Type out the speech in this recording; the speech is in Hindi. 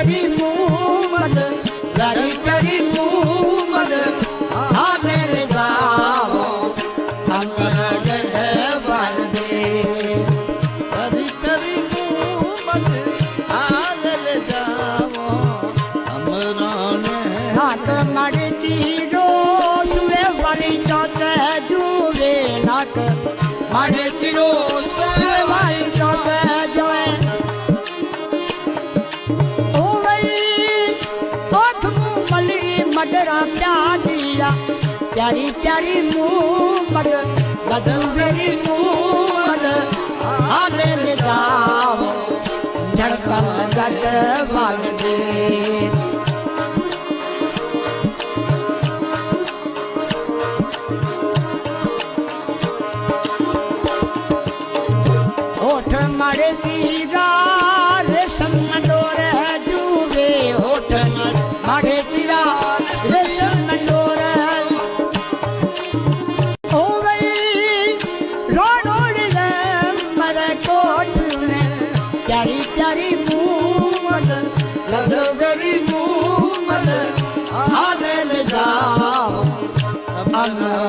प्यारी मूमल लाड़ी प्यारी मूमल हाले ले जाओ हमरा गढ़वाल देश प्यारी प्यारी मूमल हाले ले जाओ हमरा हाथ मड़ती रोसवे वाली चौथे जुए नाक मड़ती रोसवे वाली चौथे जुए ओ वही ओठ मूमली मडरा प्यारिया प्यारी प्यारी मूमल बदल मेरी मूमल हाले ले जाओ धड़कन गढ़वाल दे होठ मारे तीरा रेशम डोर जुए होठ मारे तीरा रेशम डोर ओ वही रोडोड़ मरे कोट में प्यारी प्यारी मूमल बदल मेरी मूमल हाले ले जाओ हमरा